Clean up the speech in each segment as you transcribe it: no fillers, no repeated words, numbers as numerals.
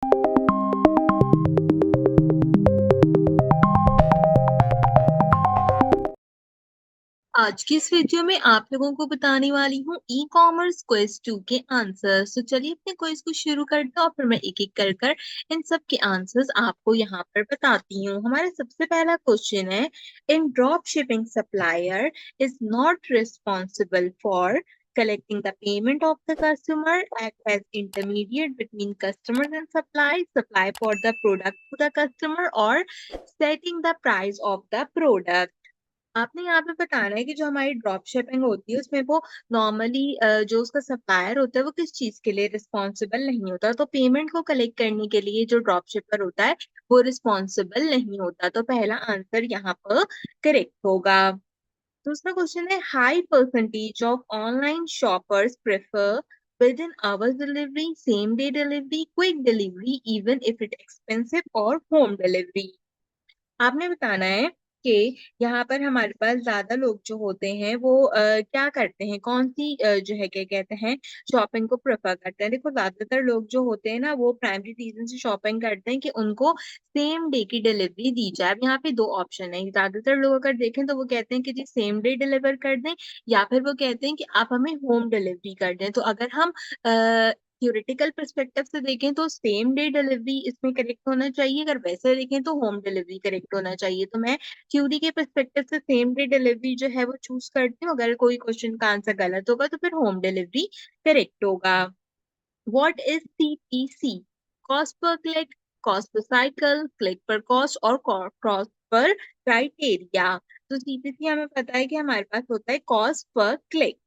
आज की इस वीडियो में आप लोगों को बताने वाली हूँ ई कॉमर्स क्विज 2 के आंसर्स। तो चलिए अपने क्विज को शुरू करते हैं और फिर मैं एक एक कर कर इन सब के आंसर्स आपको यहाँ पर बताती हूँ। हमारा सबसे पहला क्वेश्चन है, इन drop shipping supplier is not responsible for collecting the payment of the customer, act as intermediate between customers and supply for the product to the customer, or setting the price of the product। आपने यहाँ पे बताना है कि जो हमारी drop shipping होती है उसमें वो नॉर्मली जो उसका सप्लायर होता है वो किस चीज के लिए रिस्पॉन्सिबल नहीं होता। तो पेमेंट को कलेक्ट करने के लिए जो ड्रॉप शिपर होता है वो रिस्पॉन्सिबल नहीं होता। तो पहला आंसर यहाँ पर करेक्ट होगा। दूसरा क्वेश्चन है, high percentage of online shoppers prefer with in hours delivery, same day delivery, quick delivery, even if it expensive, और होम डिलीवरी। आपने बताना है कि यहाँ पर हमारे पास ज्यादा लोग जो होते हैं वो क्या करते हैं, कौन सी जो है क्या कहते हैं शॉपिंग को प्रेफर करते हैं। देखो ज्यादातर लोग जो होते हैं ना वो प्राइमरी रीजन से शॉपिंग करते हैं कि उनको सेम डे की डिलीवरी दी जाए। अब यहाँ पे दो ऑप्शन है, ज्यादातर लोग अगर देखें तो वो कहते हैं कि जी सेम डे डिलीवर कर दें, या फिर वो कहते हैं कि आप हमें होम डिलीवरी कर दें। तो अगर हम थ्योरेटिकल पर्सपेक्टिव से देखें तो सेम डे डिलीवरी इसमें करेक्ट होना चाहिए, अगर वैसे देखें तो होम डिलीवरी करेक्ट होना चाहिए। तो मैं थ्योरी के पर्सपेक्टिव से सेम डे डिलीवरी जो है वो चूज करती हूँ। अगर कोई क्वेश्चन का आंसर गलत होगा तो फिर होम डिलीवरी करेक्ट होगा। What is CPC? Cost per click, cost per cycle, click पर कॉस्ट, और कॉस्ट पर क्राइटेरिया। तो सीपीसी हमें पता है कि हमारे पास होता है cost per click.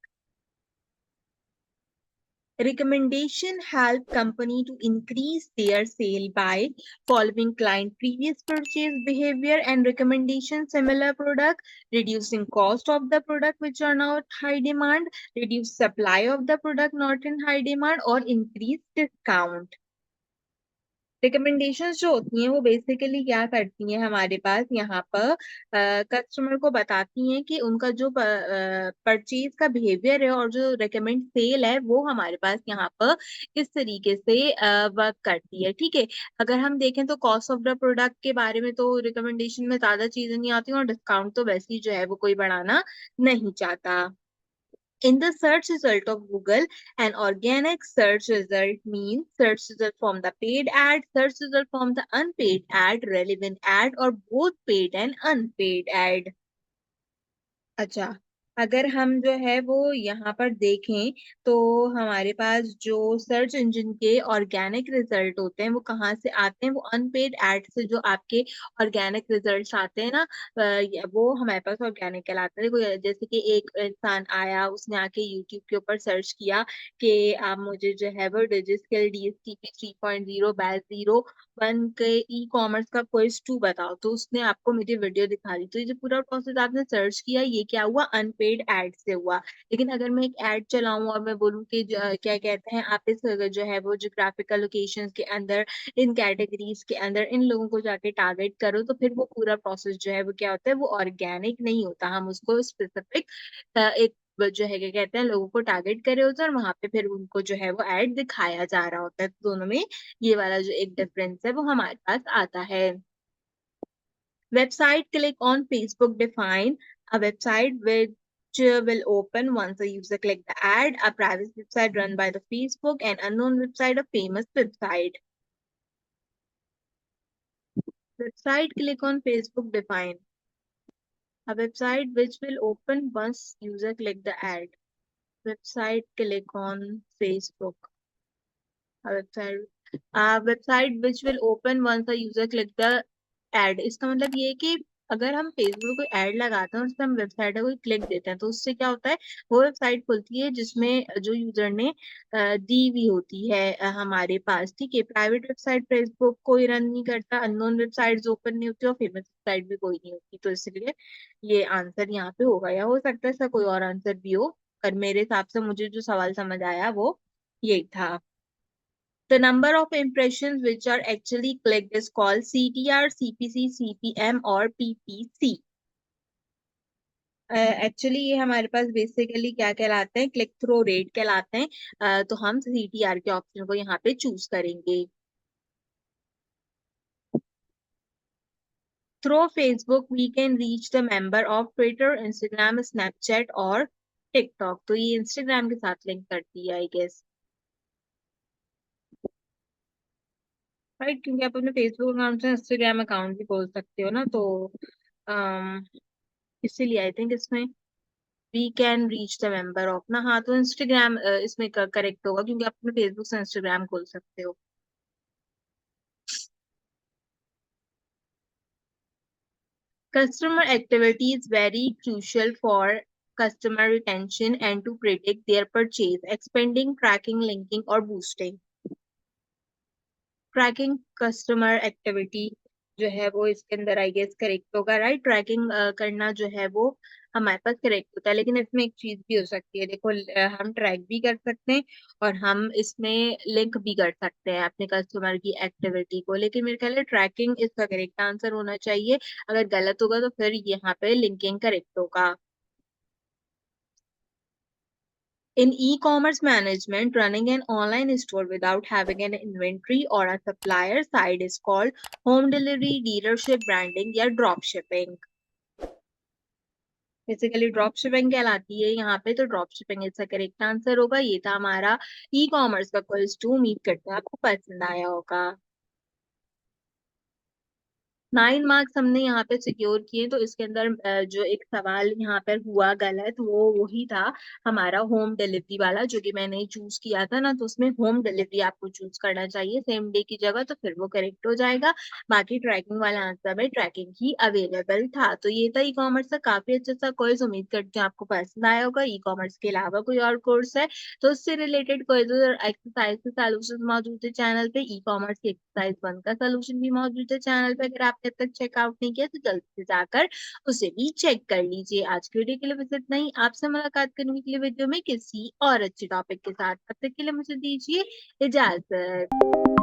Recommendation help company to increase their sale by following client previous purchase behavior and recommendation similar product, reducing cost of the product which are not high demand, reduce supply of the product not in high demand, or increase discount। Recommendations जो होती हैं वो basically क्या करती हैं, हमारे पास यहाँ पर कस्टमर को बताती हैं कि उनका जो परचेज का बिहेवियर है और जो रिकमेंड सेल है वो हमारे पास यहाँ पर किस तरीके से वर्क करती है। ठीक है, अगर हम देखें तो कॉस्ट ऑफ द प्रोडक्ट के बारे में तो रिकमेंडेशन में ज्यादा चीजें नहीं आती, और डिस्काउंट तो वैसे ही जो है वो कोई बढ़ाना नहीं चाहता। In the search result of Google, an organic search result means search result from the paid ad, search result from the unpaid ad, relevant ad, or both paid and unpaid ad। अच्छा, अगर हम जो है वो यहाँ पर देखें तो हमारे पास जो सर्च इंजन के ऑर्गेनिक रिजल्ट होते हैं वो कहाँ से आते हैं, वो अनपेड एड से जो आपके ऑर्गेनिक रिजल्ट्स आते हैं ना, वो हमारे पास ऑर्गेनिक कहलाते हैं। देखो जैसे कि एक इंसान आया, उसने आके यूट्यूब के ऊपर सर्च किया कि आप मुझे जो है वो डिजिटल डीएसटीपी 3.0 बैच 01 के ई कॉमर्स का क्विज 2 बताओ, तो उसने आपको मेरी वीडियो दिखा दी। तो ये जो पूरा प्रोसेस आपने सर्च किया ये क्या हुआ, अनपेड एड से हुआ। लेकिन अगर मैं एक एड चलाऊं और मैं बोलूं कि क्या कहते हैं आप इस जो है वो जोग्राफिकल लोकेशंस के अंदर, इन कैटेगरीज के अंदर इन लोगों को जाके टारगेट करो, तो फिर वो पूरा प्रोसेस जो है वो क्या होता है, वो ऑर्गेनिक नहीं होता। हम उसको स्पेसिफिक एक जो है क्या कहते हैं लोगों को टारगेट करे होते हैं और वहां पे फिर उनको जो है वो एड दिखाया जा रहा होता है। तो दोनों में ये वाला जो एक डिफरेंस है वो हमारे पास आता है। Website click on Facebook define a website which will open once a user click the ad, a private website run by the Facebook, and unknown website, a famous website। Website click on Facebook define a website which will open once user click the ad, website click on Facebook, a website which will open once a user click the ad। इसका मतलब ये है कि अगर हम Facebook को add लगाते हैं और उससे हम वेबसाइट को क्लिक देते हैं तो उससे क्या होता है, वो वेबसाइट खुलती है जिसमें जो यूजर ने दी हुई होती है हमारे पास। ठीक है, प्राइवेट वेबसाइट फेसबुक कोई रन नहीं करता, अननोन वेबसाइट ओपन नहीं होती और फेमस वेबसाइट भी कोई नहीं होती। तो इसलिए ये आंसर यहाँ पे होगा, या हो सकता है इसका कोई और आंसर भी हो, पर मेरे हिसाब से मुझे जो सवाल समझ आया वो यही था। The number of impressions which are actually clicked is called CTR, CPC, CPM और PPC। एक्चुअली ये हमारे पास बेसिकली क्या कहलाते हैं, क्लिक थ्रू रेट कहलाते हैं। तो हम CTR के ऑप्शन को यहाँ पे चूज करेंगे। Through Facebook we can reach the member of Twitter, Instagram, Snapchat और टिकटॉक। तो ये इंस्टाग्राम के साथ लिंक करती है आई गेस, राइट, क्योंकि आप अपने फेसबुक अकाउंट से इंस्टाग्राम अकाउंट भी खोल सकते हो ना, तो अम, इसीलिए आई थिंक इसमें we can reach the member of ना, हाँ तो इंस्टाग्राम इसमें करेक्ट होगा, क्योंकि आप अपने फेसबुक से इंस्टाग्राम खोल सकते हो। Customer activity is very crucial for customer retention and to predict their purchase, expanding, tracking, linking और boosting। ट्रैकिंग कस्टमर एक्टिविटी जो है वो इसके अंदर आई गेस करेक्ट होगा, राइट। ट्रैकिंग करना जो है वो हमारे पास करेक्ट होता है, लेकिन इसमें एक चीज भी हो सकती है, देखो हम ट्रैक भी कर सकते हैं और हम इसमें लिंक भी कर सकते हैं अपने कस्टमर की एक्टिविटी को, लेकिन मेरे ख्याल है ट्रैकिंग इसका करेक्ट आंसर होना चाहिए। अगर गलत होगा तो फिर यहाँ पे लिंकिंग करेक्ट होगा। In e-commerce management, running an online store without having an inventory or a supplier side is called home delivery, dealership, branding या drop shipping। Basically drop shipping कहलाती है यहाँ पे, तो ड्रॉप शिपिंग इसका करेक्ट आंसर होगा। ये था हमारा ई कॉमर्स का क्विज 2। उम्मीद करते हैं आपको पसंद आया होगा। 9 मार्क्स हमने यहाँ पे सिक्योर किए, तो इसके अंदर जो एक सवाल यहाँ पर हुआ गलत वो वही था हमारा होम डिलीवरी वाला, जो कि मैंने चूज किया था ना, तो उसमें होम डिलीवरी आपको चूज करना चाहिए सेम डे की जगह, तो फिर वो करेक्ट हो जाएगा। बाकी ट्रैकिंग वाला आंसर में ट्रैकिंग ही अवेलेबल था। तो ये था ई कॉमर्स का काफी अच्छा सा कोर्स। उम्मीद करती हूँ आपको पसंद आया होगा। ई कॉमर्स के अलावा कोई और कोर्स है तो उससे रिलेटेड क्विज़ और एक्सरसाइज के सॉल्यूशन मौजूद है चैनल पे। ई कॉमर्स की एक्सरसाइज 1 का सॉल्यूशन भी मौजूद है चैनल पे, अगर आपने अब तक चेकआउट नहीं किया तो जल्दी से जाकर उसे भी चेक कर लीजिए। आज के वीडियो के लिए बस इतना ही। आपसे मुलाकात करने के लिए वीडियो में किसी और अच्छे टॉपिक के साथ, तब तक के लिए मुझे दीजिए इजाजत।